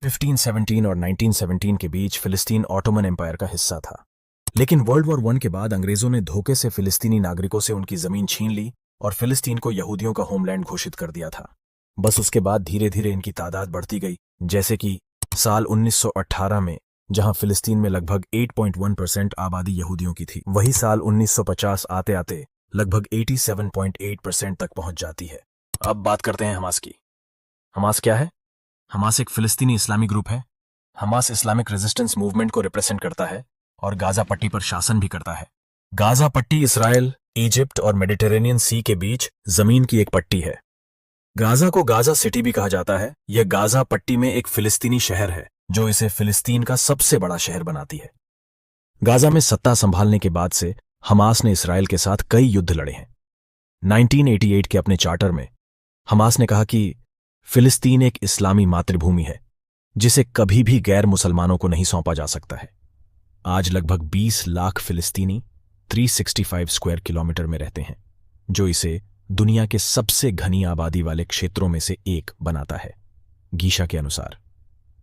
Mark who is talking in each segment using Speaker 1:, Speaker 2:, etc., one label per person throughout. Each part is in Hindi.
Speaker 1: 1517 और 1917 के बीच फिलिस्तीन ऑटोमन एम्पायर का हिस्सा था। लेकिन वर्ल्ड वॉर 1 के बाद अंग्रेजों ने धोखे से फिलिस्तीनी नागरिकों से उनकी जमीन छीन ली और फिलिस्तीन को यहूदियों का होमलैंड घोषित कर दिया था। बस उसके बाद धीरे धीरे इनकी तादाद बढ़ती गई, जैसे कि साल 1918 में जहां फिलिस्तीन में लगभग 8.1% आबादी यहूदियों की थी, वही साल 1950 आते आते लगभग 87.8% तक पहुंच जाती है। अब बात करते हैं हमास की। हमास क्या है? हमास एक फिलिस्तीनी इस्लामी ग्रुप है। हमास इस्लामिक रेजिस्टेंस मूवमेंट को रिप्रेजेंट करता है और गाजा पट्टी पर शासन भी करता है। गाजा पट्टी इसराइल, इजिप्ट और मेडिटेरेनियन सी के बीच जमीन की एक पट्टी है। गाजा को गाजा सिटी भी कहा जाता है। यह गाजा पट्टी में एक फिलिस्तीनी शहर है जो इसे फिलिस्तीन का सबसे बड़ा शहर बनाती है। गाजा में सत्ता संभालने के बाद से हमास ने इसराइल के साथ कई युद्ध लड़े हैं। 1988 के अपने चार्टर में हमास ने कहा कि फिलिस्तीन एक इस्लामी मातृभूमि है जिसे कभी भी गैर मुसलमानों को नहीं सौंपा जा सकता है। आज लगभग 20 लाख फिलिस्तीनी 365 स्क्वायर किलोमीटर में रहते हैं, जो इसे दुनिया के सबसे घनी आबादी वाले क्षेत्रों में से एक बनाता है। गीशा के अनुसार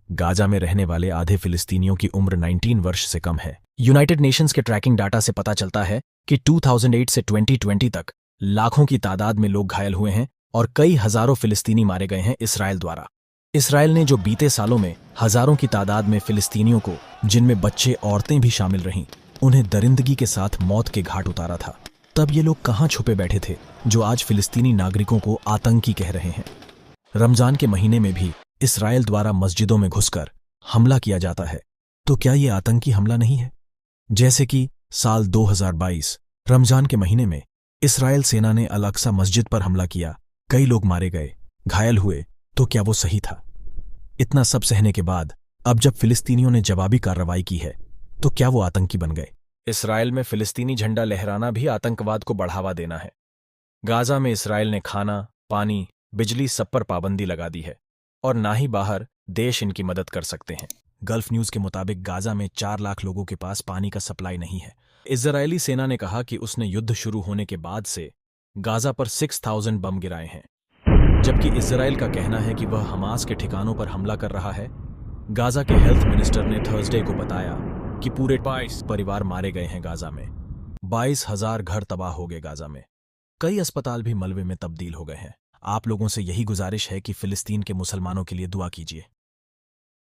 Speaker 1: गाजा में रहने वाले आधे फिलिस्तीनियों की उम्र 19 वर्ष से कम है। यूनाइटेड नेशंस के ट्रैकिंग डाटा से पता चलता है कि 2008 से 2020 तक लाखों की तादाद में लोग घायल हुए हैं और कई हजारों फिलिस्तीनी मारे गए हैं इसराइल द्वारा। इसराइल ने जो बीते सालों में हजारों की तादाद में फिलिस्तीनियों को, जिनमें बच्चे औरतें भी शामिल रहीं, उन्हें दरिंदगी के साथ मौत के घाट उतारा था, तब ये लोग कहां छुपे बैठे थे जो आज फिलिस्तीनी नागरिकों को आतंकी कह रहे हैं। रमजान के महीने में भी इसराइल द्वारा मस्जिदों में घुसकर हमला किया जाता है, तो क्या ये आतंकी हमला नहीं है? जैसे कि साल 2022 रमजान के महीने में इसराइल सेना ने अल अक्सा मस्जिद पर हमला किया, कई लोग मारे गए, घायल हुए, तो क्या वो सही था? इतना सब सहने के बाद अब जब फिलिस्तीनियों ने जवाबी कार्रवाई की है, तो क्या वो आतंकी बन गए? इसराइल में फिलिस्तीनी झंडा लहराना भी आतंकवाद को बढ़ावा देना है। गाजा में इसराइल ने खाना, पानी, बिजली सब पर पाबंदी लगा दी है और ना ही बाहर देश इनकी मदद कर सकते हैं। गल्फ न्यूज के मुताबिक गाजा में 4 लाख लोगों के पास पानी का सप्लाई नहीं है। इजरायली सेना ने कहा कि उसने युद्ध शुरू होने के बाद से गाजा पर 6000 बम गिराए हैं, जबकि इजराइल का कहना है कि वह हमास के ठिकानों पर हमला कर रहा है। गाजा के हेल्थ मिनिस्टर ने थर्सडे को बताया कि पूरे 22 परिवार मारे गए हैं गाजा में। 22,000 घर तबाह हो गए गाजा में। कई अस्पताल भी मलबे में तब्दील हो गए हैं। आप लोगों से यही गुजारिश है कि फिलिस्तीन के मुसलमानों के लिए दुआ कीजिए।